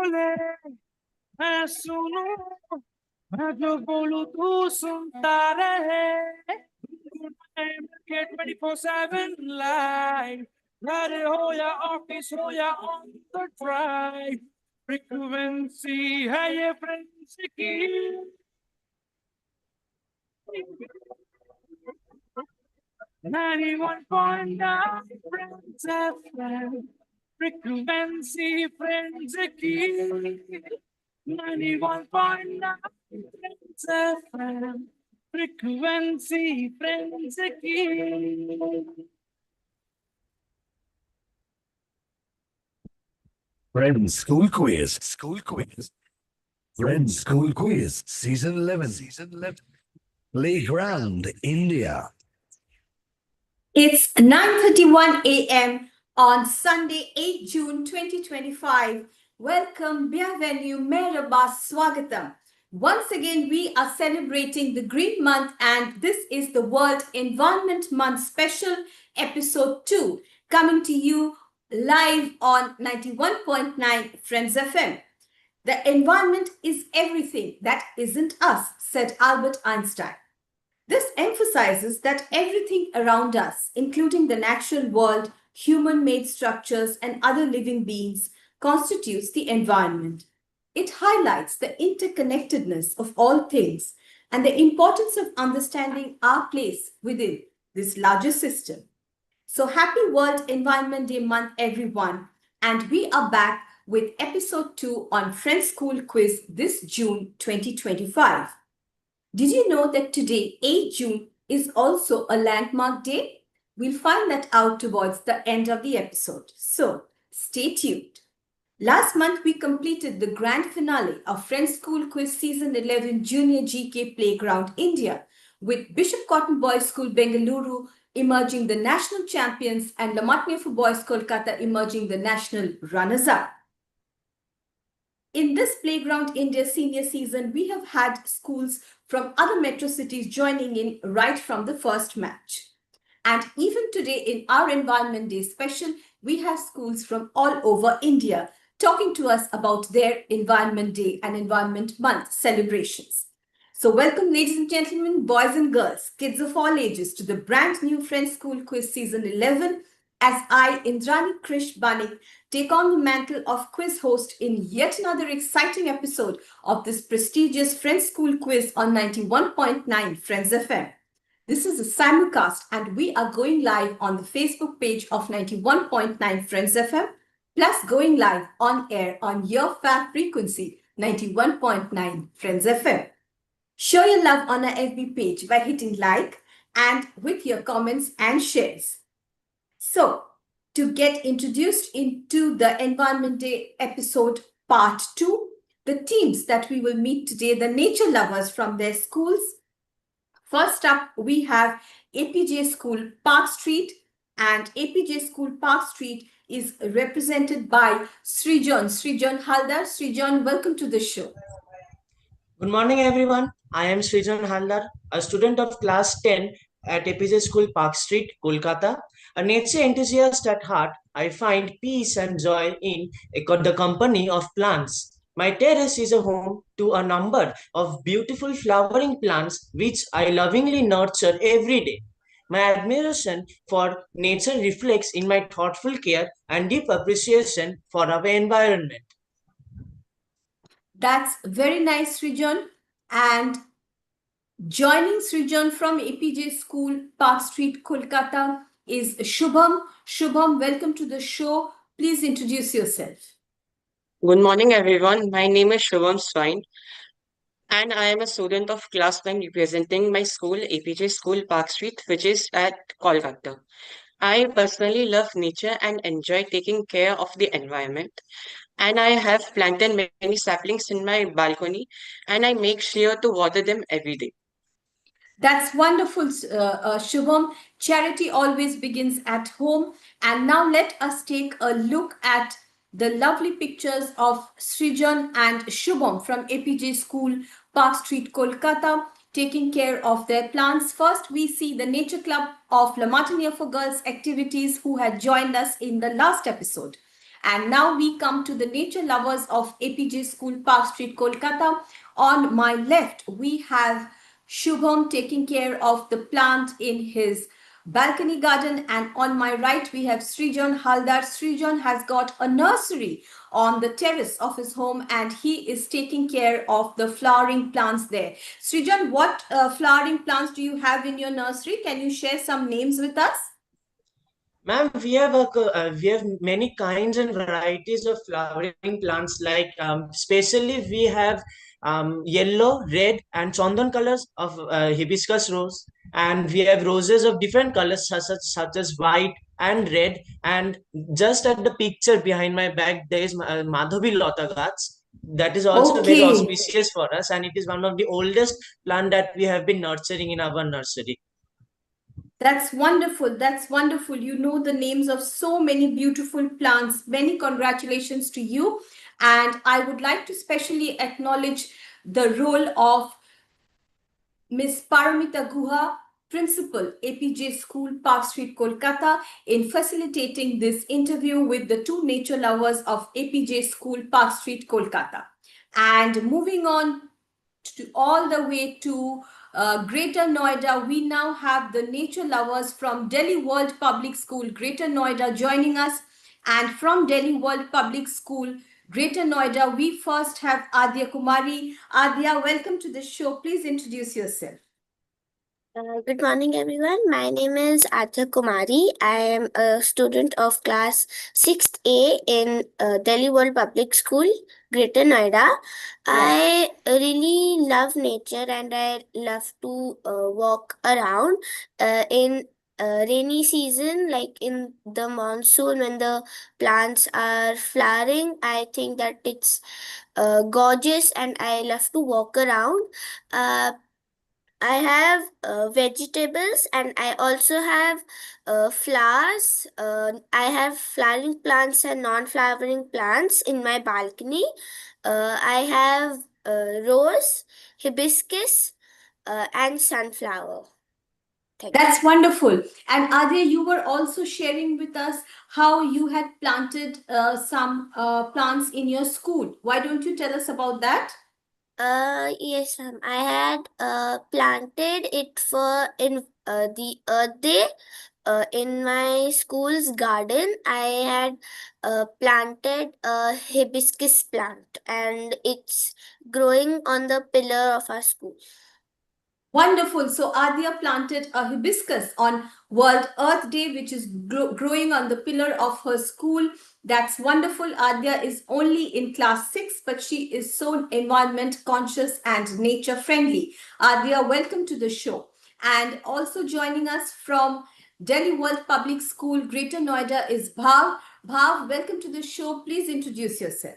बोले मैं सुनूं, मैं जो बोलूं तू सुनता रहे। 24/7 लाइव, घर हो या ऑफिस हो या ऑन द ड्राइव, फ्रीक्वेंसी है ये फ्रेंड्स की। 91.9 Friends FM, frequency friends key. 91.9 Friends FM, frequency friends key. Friends School Quiz. Friends School Quiz, Season 11. Playground, India. It's 9:31 a.m. on Sunday, 8 June 2025. Welcome, bienvenue, merhaba, swagatam. Once again, we are celebrating the Green Month, and this is the World Environment Month special episode 2, coming to you live on 91.9 Friends FM. The environment is everything that isn't us, said Albert Einstein. This emphasizes that everything around us, including the natural world, human-made structures, and other living beings, constitutes the environment. It highlights the interconnectedness of all things and the importance of understanding our place within this larger system. So happy World Environment Day month, everyone. And we are back with episode 2 on Friends School Quiz this June 2025. Did you know that today, 8 June, is also a landmark day? We'll find that out towards the end of the episode. So stay tuned. Last month, we completed the grand finale of Friends School Quiz Season 11 Junior GK Playground India, with Bishop Cotton Boys School Bengaluru emerging the national champions and Lamatnia for Boys Kolkata emerging the national runners-up. In this Playground India senior season, we have had schools from other metro cities joining in right from the first match. And even today in our Environment Day special, we have schools from all over India talking to us about their Environment Day and Environment Month celebrations. So welcome, ladies and gentlemen, boys and girls, kids of all ages, to the brand new Friends School Quiz Season 11, as I, Indrani Krish Banik, take on the mantle of quiz host in yet another exciting episode of this prestigious Friends School Quiz on 91.9 Friends FM. This is a simulcast, and we are going live on the Facebook page of 91.9 Friends FM, plus going live on air on your fab frequency 91.9 Friends FM. Show your love on our FB page by hitting like and with your comments and shares. So, to get introduced into the Environment Day episode part 2, the teams that we will meet today, the nature lovers from their schools. First up, we have APJ School Park Street, and APJ School Park Street is represented by Srijan Haldar. Srijan, welcome to the show. Good morning, everyone. I am Srijan Haldar, a student of class 10 at APJ School Park Street, Kolkata. A nature enthusiast at heart, I find peace and joy in the company of plants. My terrace is a home to a number of beautiful flowering plants which I lovingly nurture every day. My admiration for nature reflects in my thoughtful care and deep appreciation for our environment. That's very nice, Srijan. And joining Srijan from APJ School, Park Street, Kolkata is Shubham. Shubham, welcome to the show. Please introduce yourself. Good morning, everyone. My name is Shubham Swine, and I am a student of class 9 representing my school, APJ School Park Street, which is at Kolkata. I personally love nature and enjoy taking care of the environment. And I have planted many saplings in my balcony, and I make sure to water them every day. That's wonderful, Shubham. Charity always begins at home. And now let us take a look at the lovely pictures of Srijan and Shubham from APJ School, Park Street, Kolkata, taking care of their plants. First, we see the Nature Club of Lamatania for Girls activities who had joined us in the last episode. And now we come to the nature lovers of APJ School, Park Street, Kolkata. On my left, we have Shubham taking care of the plant in his balcony garden, and on my right we have Srijan Haldar. Srijan has got a nursery on the terrace of his home and he is taking care of the flowering plants there. Srijan, what flowering plants do you have in your nursery? Can you share some names with us? Ma'am, we have many kinds and varieties of flowering plants. Like especially we have yellow, red, and chandan colors of hibiscus rose, and we have roses of different colors such as white and red. And just at the picture behind my back, there is Madhavi Lata Gats. That is also very Okay. auspicious for us, and it is one of the oldest plant that we have been nurturing in our nursery. That's wonderful. That's wonderful. You know the names of so many beautiful plants. Many congratulations to you. And I would like to specially acknowledge the role of Ms. Paramita Guha, Principal, APJ School, Park Street, Kolkata, in facilitating this interview with the two nature lovers of APJ School, Park Street, Kolkata. And moving on to all the way to Greater Noida, we now have the nature lovers from Delhi World Public School, Greater Noida, joining us. And from Delhi World Public School, Greater Noida, we first have Adya Kumari. Adya, welcome to the show. Please introduce yourself. Good morning, everyone. My name is Adya Kumari. I am a student of class 6th A in Delhi World Public School, Greater Noida. I really love nature and I love to walk around in rainy season, like in the monsoon when the plants are flowering. I think that it's gorgeous and I love to walk around. I have vegetables and I also have flowers. I have flowering plants and non-flowering plants in my balcony. I have rose, hibiscus, and sunflower. Thank you. That's wonderful. And Adya, you were also sharing with us how you had planted some plants in your school. Why don't you tell us about that? Yes, ma'am. I had planted it for in the Earth Day. In my school's garden, I had planted a hibiscus plant, and it's growing on the pillar of our school. Wonderful. So Adya planted a hibiscus on World Earth Day, which is growing on the pillar of her school. That's wonderful. Adya is only in class 6, but she is so environment conscious and nature friendly. Adya, welcome to the show. And also joining us from Delhi World Public School, Greater Noida is Bhav. Bhav, welcome to the show. Please introduce yourself.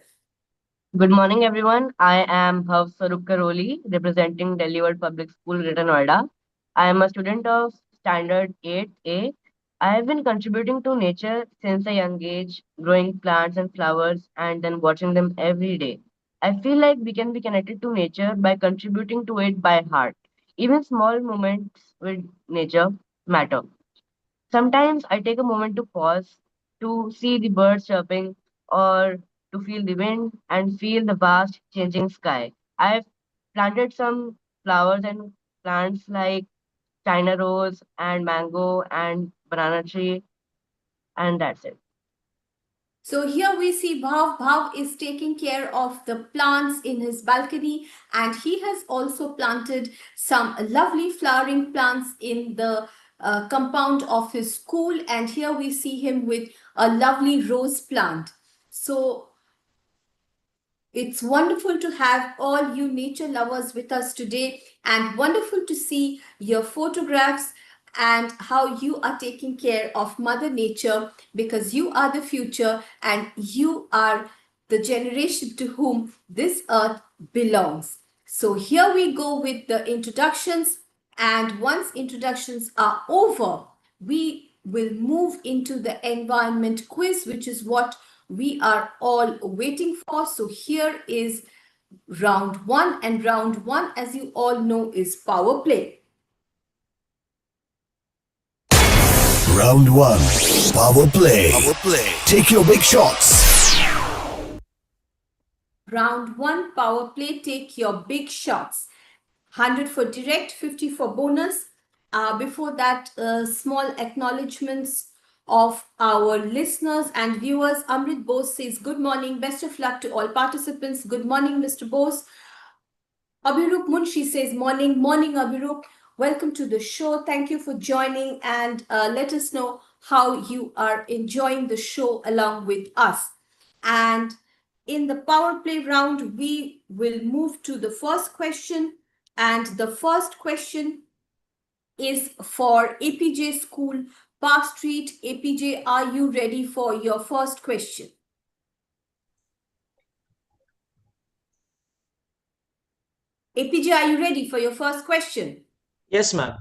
Good morning, everyone. I am Bhav Sarup Karoli, representing Delhi World Public School, Greater Noida. I am a student of Standard 8A. I have been contributing to nature since a young age, growing plants and flowers and then watching them every day. I feel like we can be connected to nature by contributing to it by heart. Even small moments with nature matter. Sometimes I take a moment to pause, to see the birds chirping, or to feel the wind and feel the vast changing sky. I've planted some flowers and plants like China rose and mango and banana tree, and that's it. So here we see Bhav. Bhav is taking care of the plants in his balcony, and he has also planted some lovely flowering plants in the compound of his school. And here we see him with a lovely rose plant. So it's wonderful to have all you nature lovers with us today, and wonderful to see your photographs and how you are taking care of Mother Nature, because you are the future and you are the generation to whom this earth belongs. So here we go with the introductions, and once introductions are over, we will move into the environment quiz, which is what we are all waiting for. So here is round one, and round one, as you all know, is power play. Round 1. Power play. Take your big shots. Round 1 power play. Take your big shots. 100 for direct, 50 for bonus. Before that, small acknowledgements of our listeners and viewers. Amrit Bose says, good morning. Best of luck to all participants. Good morning, Mr. Bose. Abhirup Munshi says, morning. Morning, Abhirup. Welcome to the show. Thank you for joining, and let us know how you are enjoying the show along with us. And in the power play round, we will move to the first question. And the first question is for APJ School, Park Street. APJ, are you ready for your first question? APJ, are you ready for your first question? Yes, ma'am.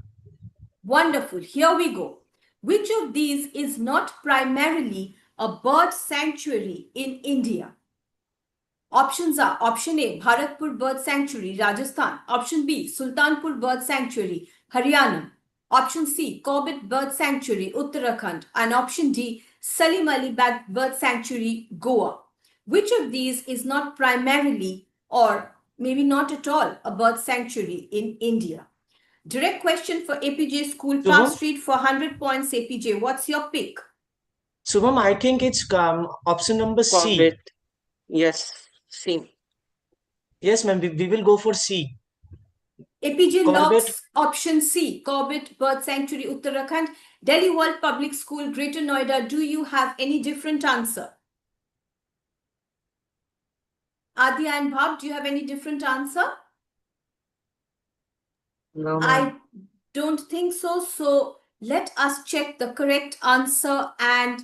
Wonderful. Here we go. Which of these is not primarily a bird sanctuary in India? Options are option A, Bharatpur Bird Sanctuary, Rajasthan. Option B, Sultanpur Bird Sanctuary, Haryana. Option C, Corbett Bird Sanctuary, Uttarakhand. And option D, Salim Ali Bird Sanctuary, Goa. Which of these is not primarily or maybe not at all a bird sanctuary in India? Direct question for APJ School, Park Shubham? Street for 100 points. APJ, what's your pick? Shubham, I think it's option number C. Corbett. Yes, C. Yes, ma'am. We will go for C. APJ Corbett. locks option C, Corbett Bird Sanctuary, Uttarakhand. Delhi World Public School, Greater Noida. Do you have any different answer? Adya and Bhav, do you have any different answer? No, I ma'am. don't think so. So let us check the correct answer. And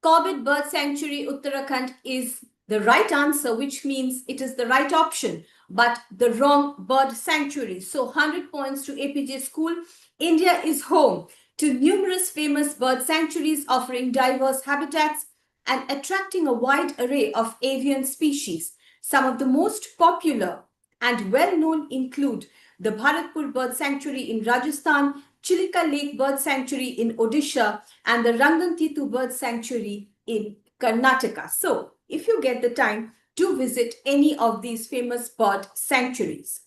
Corbett Bird Sanctuary, Uttarakhand is the right answer, which means it is the right option, but the wrong bird sanctuary. So 100 points to APJ School. India is home to numerous famous bird sanctuaries offering diverse habitats and attracting a wide array of avian species. Some of the most popular and well-known include the Bharatpur Bird Sanctuary in Rajasthan, Chilika Lake Bird Sanctuary in Odisha, and the Rangantitu Bird Sanctuary in Karnataka. So, if you get the time, do visit any of these famous bird sanctuaries.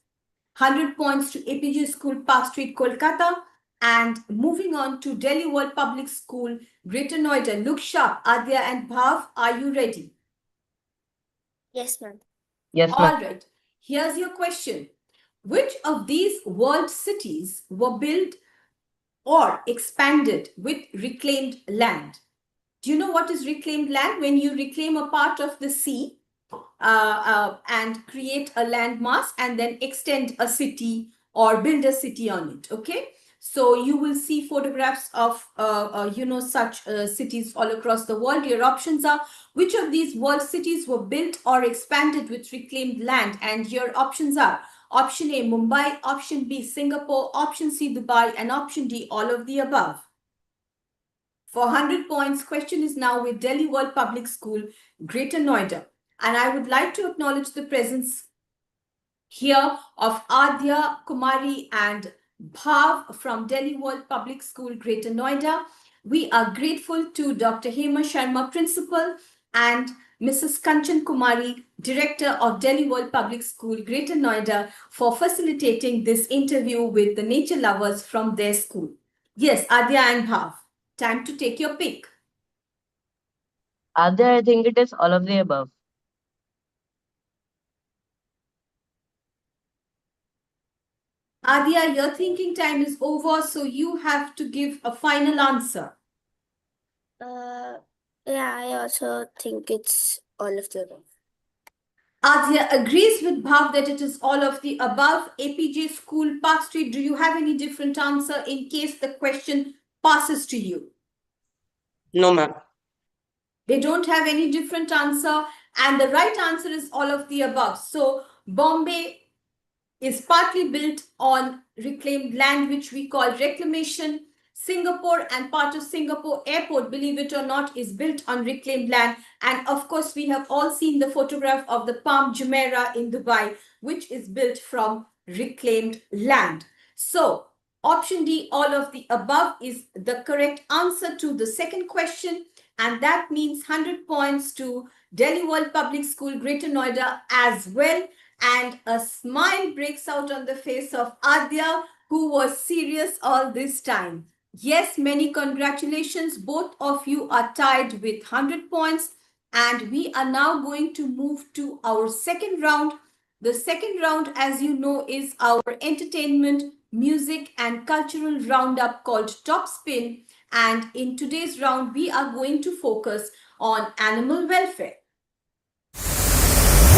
100 points to APJ School, Park Street, Kolkata. And moving on to Delhi World Public School, Greater Noida. Look sharp, Adya and Bhav, are you ready? Yes, ma'am. Yes, All ma'am. right, here's your question. Which of these world cities were built or expanded with reclaimed land? Do you know what is reclaimed land? When you reclaim a part of the sea and create a landmass and then extend a city or build a city on it, okay? So you will see photographs of, such cities all across the world. Your options are, which of these world cities were built or expanded with reclaimed land? And your options are option A, Mumbai, option B, Singapore, option C, Dubai, and option D, all of the above. For 100 points, question is now with Delhi World Public School, Greater Noida. And I would like to acknowledge the presence here of Adya, Kumari, and Bhav from Delhi World Public School, Greater Noida. We are grateful to Dr. Hema Sharma, Principal, and Mrs. Kanchan Kumari, Director of Delhi World Public School, Greater Noida, for facilitating this interview with the nature lovers from their school. Yes, Adya and Bhav, time to take your pick. Adya, I think it is all of the above. Adya, your thinking time is over, so you have to give a final answer. Yeah, I also think it's all of the above. Adya agrees with Bhav that it is all of the above. APJ School, Park Street, do you have any different answer in case the question passes to you? No, ma'am. They don't have any different answer, and the right answer is all of the above. So Bombay is partly built on reclaimed land, which we call reclamation. Singapore and part of Singapore airport, believe it or not, is built on reclaimed land. And of course, we have all seen the photograph of the Palm Jumeirah in Dubai, which is built from reclaimed land. So option D, all of the above, is the correct answer to the second question. and that means 100 points to Delhi World Public School, Greater Noida as well. And a smile breaks out on the face of Adya, who was serious all this time. Yes, many congratulations. Both of you are tied with 100 points. And we are now going to move to our second round. The second round, as you know, is our entertainment, music, and cultural roundup called Top Spin. And in today's round, we are going to focus on animal welfare.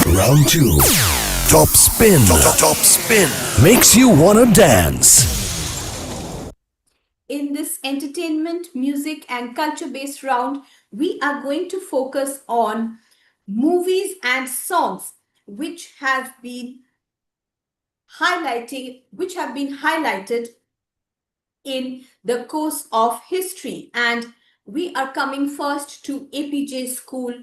Round 2. Top spin. Top spin. Makes you wanna dance. In this entertainment, music, and culture-based round, we are going to focus on movies and songs which have been highlighted in the course of history. And we are coming first to APJ School,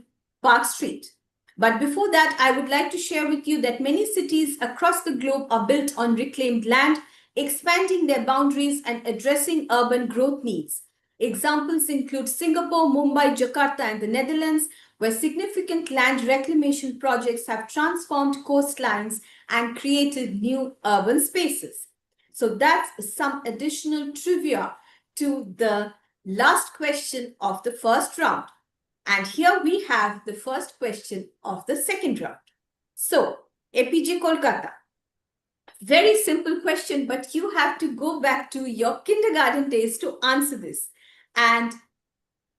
Park Street. But before that, I would like to share with you that many cities across the globe are built on reclaimed land, expanding their boundaries and addressing urban growth needs. Examples include Singapore, Mumbai, Jakarta, and the Netherlands, where significant land reclamation projects have transformed coastlines and created new urban spaces. So that's some additional trivia to the last question of the first round. And here we have the first question of the second round. So, APJ Kolkata. Very simple question, but you have to go back to your kindergarten days to answer this. And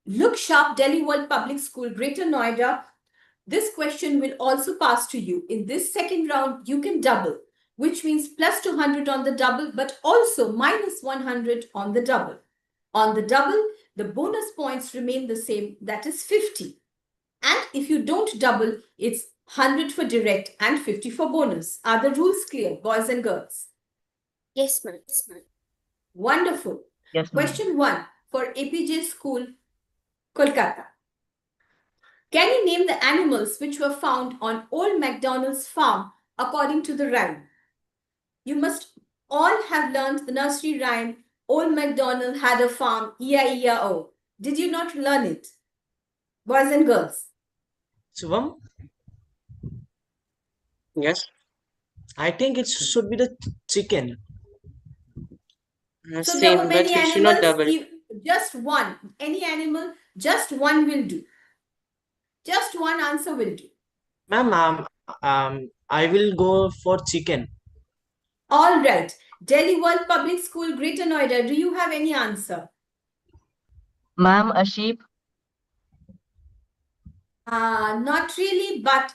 look sharp, Delhi World Public School, Greater Noida. This question will also pass to you. In this second round, you can double, which means plus 200 on the double, but also minus 100 on the double. On the double, the bonus points remain the same, that is 50. And if you don't double, it's 100 for direct and 50 for bonus. Are the rules clear, boys and girls? Yes, ma'am. Wonderful. Yes, ma'am. Question 1 for APJ School, Kolkata. Can you name the animals which were found on Old MacDonald's farm according to the rhyme? You must all have learned the nursery rhyme, Old MacDonald had a farm, E-I-E-I-O. Did you not learn it? Boys and girls. Shivam, Yes. I think it should be the chicken. So there Same, were but many it should not animals, double. just one. Any animal, just one will do. Just one answer will do. Ma'am, I will go for chicken. All right. Delhi World Public School, Greater Noida, do you have any answer? Ma'am, a sheep. Not really, but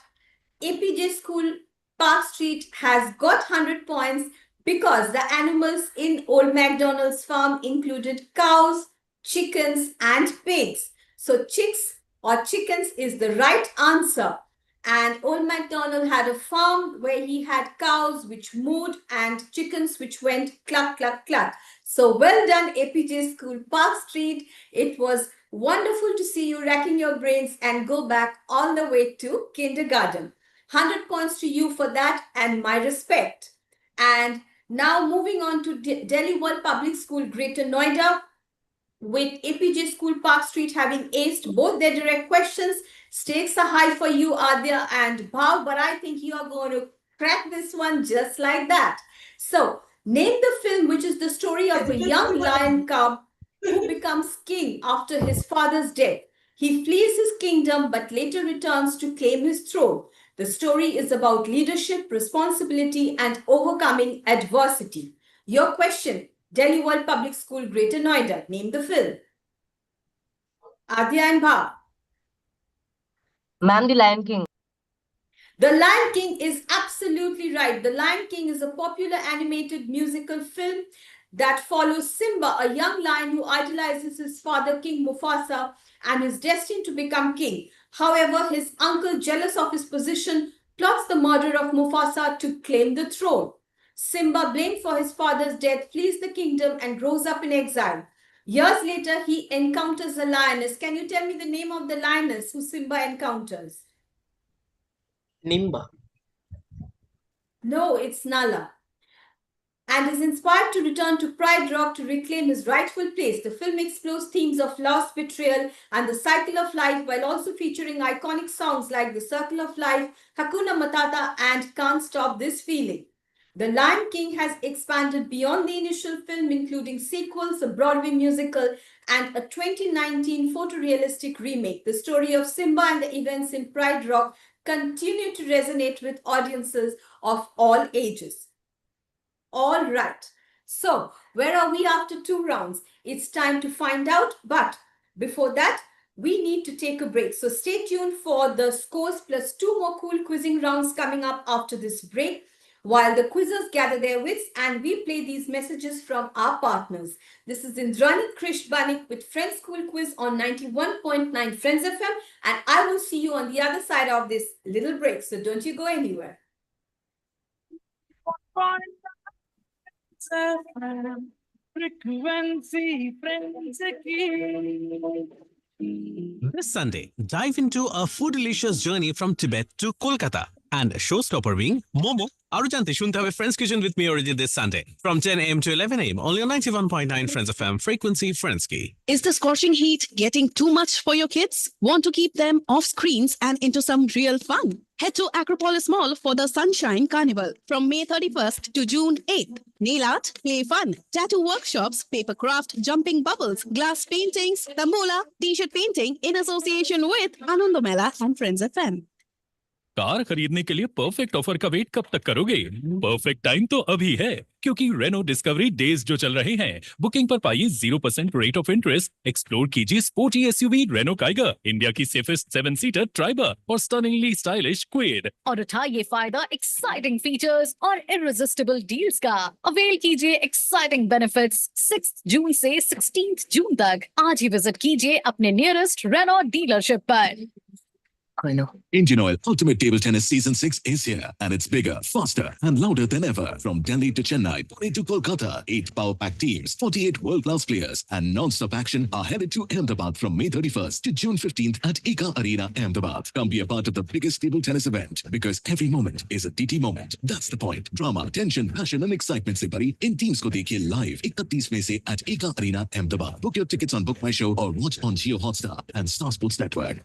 APJ School, Park Street has got 100 points because the animals in Old MacDonald's farm included cows, chickens, and pigs. So chicks or chickens is the right answer. And Old MacDonald had a farm where he had cows which mooed and chickens which went cluck, cluck, cluck. So well done, APJ School, Park Street. It was wonderful to see you racking your brains and go back all the way to kindergarten. 100 points to you for that and my respect. And now moving on to Delhi World Public School, Greater Noida, with APJ School, Park Street having aced both their direct questions. Stakes are high for you, Adya and Bhav, but I think you are going to crack this one just like that. So, name the film which is the story of a young lion cub who becomes king after his father's death. He flees his kingdom but later returns to claim his throne. The story is about leadership, responsibility, and overcoming adversity. Your question, Delhi World Public School, Greater Noida. Name the film. Adya and Bhav. Ma'am, The Lion King. The Lion King is absolutely right. The Lion King is a popular animated musical film that follows Simba, a young lion who idolizes his father, King Mufasa, and is destined to become king. However, his uncle, jealous of his position, plots the murder of Mufasa to claim the throne. Simba, blamed for his father's death, flees the kingdom and grows up in exile. Years later, he encounters a lioness. Can you tell me the name of the lioness who Simba encounters? Nimba. No, it's Nala. and is inspired to return to Pride Rock to reclaim his rightful place. The film explores themes of loss, betrayal, and the cycle of life while also featuring iconic songs like The Circle of Life, Hakuna Matata, and Can't Stop This Feeling. The Lion King has expanded beyond the initial film, including sequels, a Broadway musical, and a 2019 photorealistic remake. The story of Simba and the events in Pride Rock continue to resonate with audiences of all ages. All right. So, where are we after 2 rounds? It's time to find out. But before that, we need to take a break. So, stay tuned for the scores plus 2 more cool quizzing rounds coming up after this break, while the quizzers gather their wits and we play these messages from our partners. This is Indrani Krish Banik with Friends School Quiz on 91.9 Friends FM, and I will see you on the other side of this little break. So, don't you go anywhere. Frequency friends की. This Sunday, dive into a food-delicious journey from Tibet to Kolkata. And a showstopper being Momo. Aru jante shunte hobe Friends Kitchen with me already this Sunday from 10 a.m. to 11 a.m. only on 91.9 Friends FM frequency Friends Ki. Is the scorching heat getting too much for your kids? Want to keep them off screens and into some real fun? Head to Acropolis Mall for the Sunshine Carnival from May 31st to June 8th. Nail art, play fun, tattoo workshops, paper craft, jumping bubbles, glass paintings, tambola, t-shirt painting in association with Anandamela and Friends FM. Car खरीदने के लिए perfect offer का wait कब तक करोगे? Perfect time तो अभी है, क्योंकि रेनो डिस्कवरी डेज जो चल रहे हैं। बुकिंग पर पाइए 0% रेट ऑफ इंटरेस्ट। एक्सप्लोर कीजिए sporty SUV Renault Kiger, India की सेफेस्ट 7-सीटर ट्राइबर और स्टनिंगली स्टाइलिश क्विड। और उठाइए फायदा एक्साइटिंग फीचर्स और इररेसिस्टिबल डील्स का। अवेल कीजिए एक्साइटिंग बेनिफिट्स 6 जून से 16 जून तक। आज ही विजिट कीजिए अपने नियरेस्ट रेनो डीलरशिप पर। Indian Oil Ultimate Table Tennis Season 6 is here, and it's bigger, faster, and louder than ever. From Delhi to Chennai, Pune to Kolkata, 8 power-packed teams, 48 world-class players, and non-stop action are headed to Ahmedabad from May 31st to June 15th at Eka Arena, Ahmedabad. Come be a part of the biggest table tennis event, because every moment is a TT moment. That's the point. Drama, tension, passion, and excitement se bari in teams ko dekhiye live 31 May se at Eka Arena, Ahmedabad. Book your tickets on Book My Show or watch on Jio Hotstar and Star Sports Network.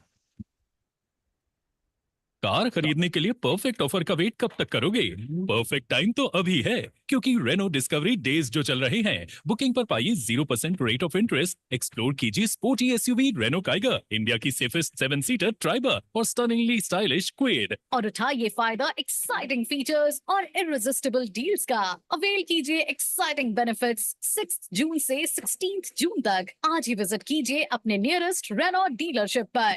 Car खरीदने के लिए perfect offer का wait कब तक करोगे? Perfect time तो अभी है, क्योंकि रेनो डिस्कवरी डेज जो चल रहे हैं। बुकिंग पर पाइए 0% रेट ऑफ इंटरेस्ट। एक्सप्लोर कीजिए sporty SUV Renault Kiger, India की सेफेस्ट 7-सीटर ट्राइबर और स्टनिंगली स्टाइलिश क्विड। और उठाइए फायदा एक्साइटिंग फीचर्स और इररेसिस्टिबल डील्स का। अवेल कीजिए एक्साइटिंग बेनिफिट्स 6 जून से 16 जून तक। आज ही विजिट कीजिए अपने नियरेस्ट रेनो डीलरशिप पर।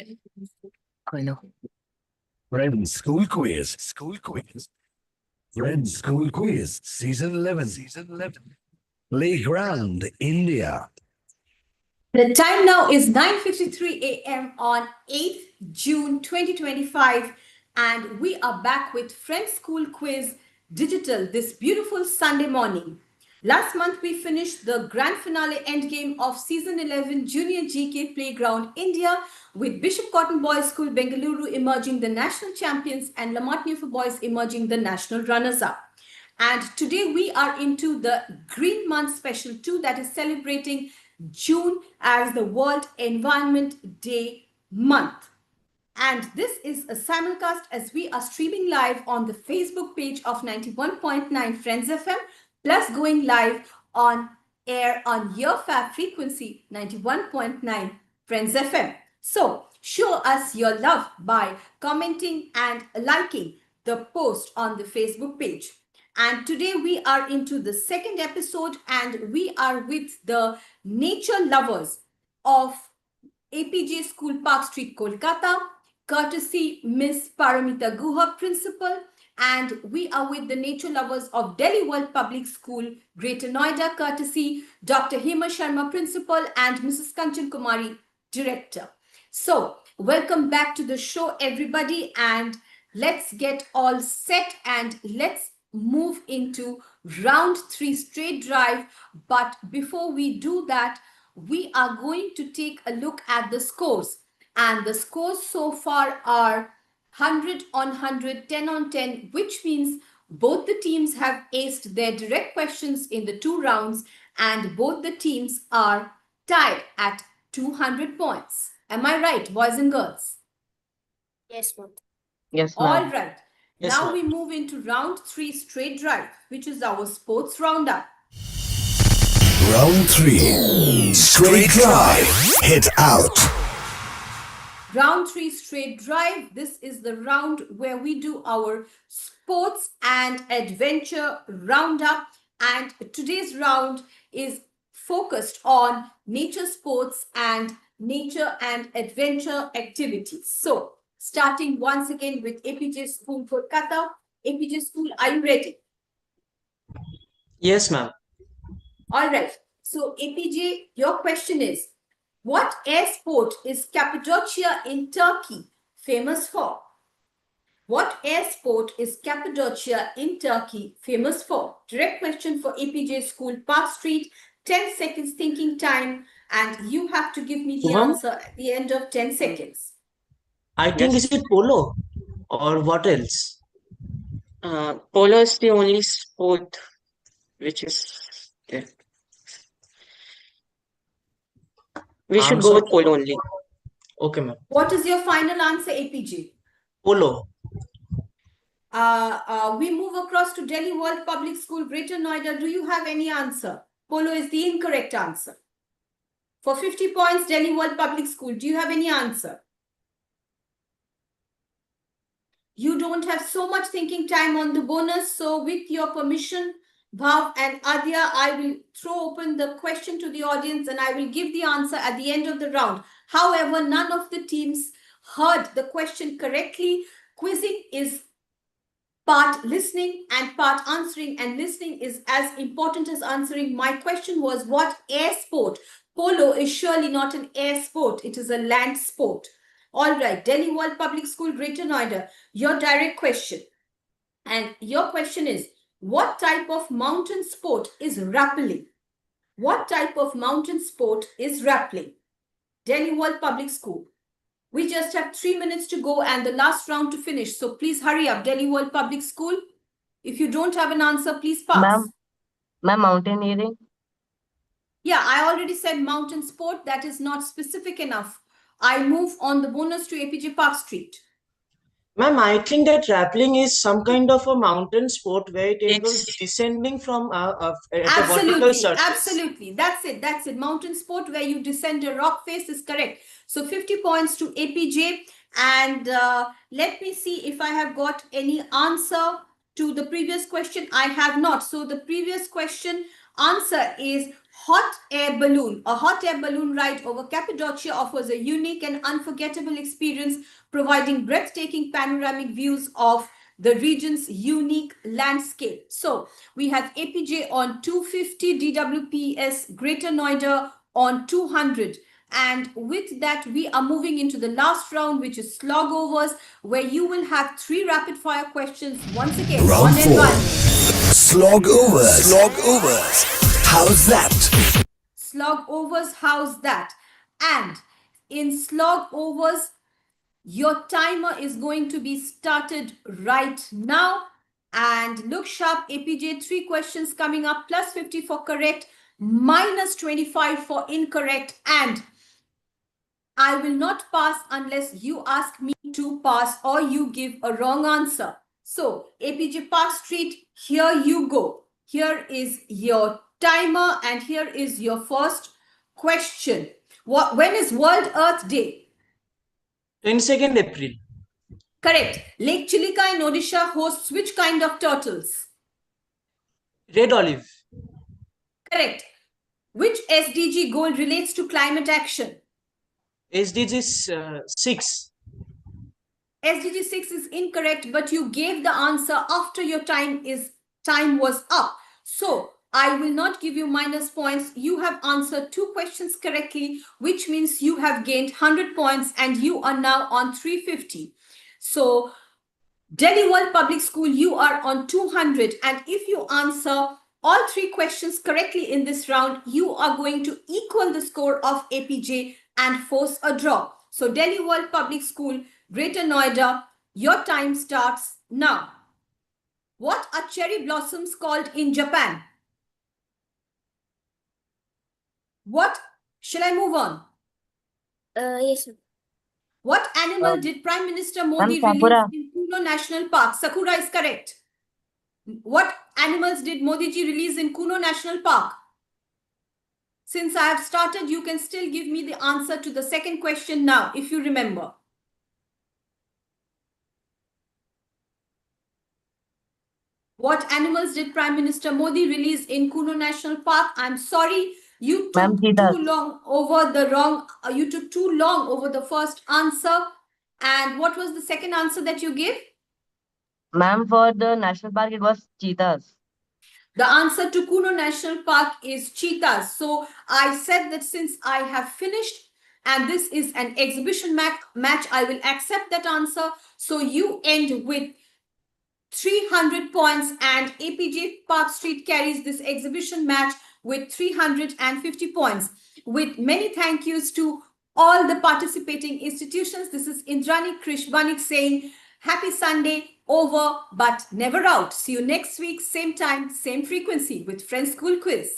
Friends School Quiz. Friends School Quiz. Season 11. Playground, India. The time now is 9:53 a.m. on 8th June 2025, and we are back with Friends School Quiz Digital this beautiful Sunday morning. Last month, we finished the grand finale endgame of Season 11 Junior GK Playground India, with Bishop Cotton Boys School Bengaluru emerging the national champions and Lamont Newfor Boys emerging the national runners-up. And today we are into the Green Month Special 2, that is celebrating June as the World Environment Day month. And this is a simulcast as we are streaming live on the Facebook page of 91.9 Friends FM, plus going live on air on your fab frequency 91.9 Friends FM. So show us your love by commenting and liking the post on the Facebook page. And today we are into the second episode, and we are with the nature lovers of APJ School Park Street, Kolkata, courtesy Miss Paramita Guha, Principal. And we are with the nature lovers of Delhi World Public School, Greater Noida, courtesy Dr. Hema Sharma, Principal, and Mrs. Kanchan Kumari, Director. So, welcome back to the show, everybody, and let's get all set and let's move into round 3 straight drive. But before we do that, we are going to take a look at the scores. And the scores so far are 100 on 100, 10 on 10, which means Both the teams have aced their direct questions in the 2 rounds, and both the teams are tied at 200 points. Am I right, boys and girls? Yes, ma'am. Yes, All ma'am. right. Yes, Now ma'am. we move into round 3 straight drive, which is our sports roundup. Round 3. Straight drive. Hit out. Round 3 straight drive. This is the round where we do our sports and adventure roundup. And today's round is focused on nature sports and nature and adventure activities. So, starting once again with APJ School Kolkata. APJ School, are you ready? Yes, ma'am. All right. So, APJ, your question is, what air sport is Cappadocia in Turkey famous for? What air sport is Cappadocia in Turkey famous for? Direct question for APJ School Park Street. 10 seconds thinking time, and you have to give me the Shubham? answer at the end of 10 seconds. I think Yes. is it polo or what else? Polo is the only sport which is there. We I'm should go with sorry. polo only. Okay, ma'am. What is your final answer, APJ? Polo. We move across to Delhi World Public School, Greater Noida. Do you have any answer? Polo is the incorrect answer. For 50 points, Delhi World Public School, do you have any answer? You don't have so much thinking time on the bonus. So with your permission, Bhav and Adya, I will throw open the question to the audience and I will give the answer at the end of the round. However, none of the teams heard the question correctly. Quizzing is part listening and part answering, and listening is as important as answering. My question was, what air sport? Polo is surely not an air sport. It is a land sport. All right, Delhi World Public School, Greater Noida, your direct question. And your question is, what type of mountain sport is rappelling? What type of mountain sport is rappelling? Delhi World Public School. We just have 3 minutes to go and the last round to finish. So please hurry up, Delhi World Public School. If you don't have an answer, please pass. Ma'am, mountaineering. Yeah, I already said mountain sport. That is not specific enough. I move on the bonus to APJ Park Street. Ma'am, I think that rappelling is some kind of a mountain sport where it involves It's descending from at a vertical surface. Absolutely. That's it. Mountain sport where you descend a rock face is correct. So 50 points to APJ. And let me see if I have got any answer to the previous question. I have not. So the previous question answer is hot air balloon. A hot air balloon ride over Cappadocia offers a unique and unforgettable experience, providing breathtaking panoramic views of the region's unique landscape. So we have APJ on 250, DWPS Greater Noida on 200. And with that, we are moving into the last round, which is slog overs, where you will have 3 rapid fire questions. Once again, Round 4. environment. Slog overs. Slog overs. How's that? Slog overs, how's that? And in slog overs, your timer is going to be started right now. And look sharp, APJ, 3 questions coming up, plus 50 for correct, minus 25 for incorrect. And I will not pass unless you ask me to pass or you give a wrong answer. So, APJ Park Street, here you go. Here is your timer and here is your first question. When is World Earth Day? 22nd April. Correct. Lake Chilika in Odisha hosts which kind of turtles? Red olive. Correct. Which SDG goal relates to climate action? SDG 6. SDG 6 is incorrect, but you gave the answer after your time was up. So I will not give you minus points. You have answered 2 questions correctly, which means you have gained 100 points and you are now on 350. So Delhi World Public School, you are on 200. And if you answer all 3 questions correctly in this round, you are going to equal the score of APJ and force a draw. So Delhi World Public School, Greater Noida, your time starts now. What are cherry blossoms called in Japan? What? Shall I move on? Yes, ma'am. What animal did Prime Minister Modi release Sakura. in Kuno National Park? Sakura is correct. What animals did Modi ji release in Kuno National Park? Since I have started, you can still give me the answer to the second question now, if you remember. What animals did Prime Minister Modi release in Kuno National Park? I'm sorry, you Ma'am, took cheetahs. too long over the wrong. You took too long over the first answer. And what was the second answer that you gave? Ma'am, for the national park, it was cheetahs. The answer to Kuno National Park is cheetahs. So I said that since I have finished and this is an exhibition match, I will accept that answer. So you end with 300 points and APJ Park Street carries this exhibition match with 350 points. With many thank yous to all the participating institutions. This is Indrani Krish Banik saying happy Sunday, over but never out. See you next week, same time, same frequency with Friends School Quiz.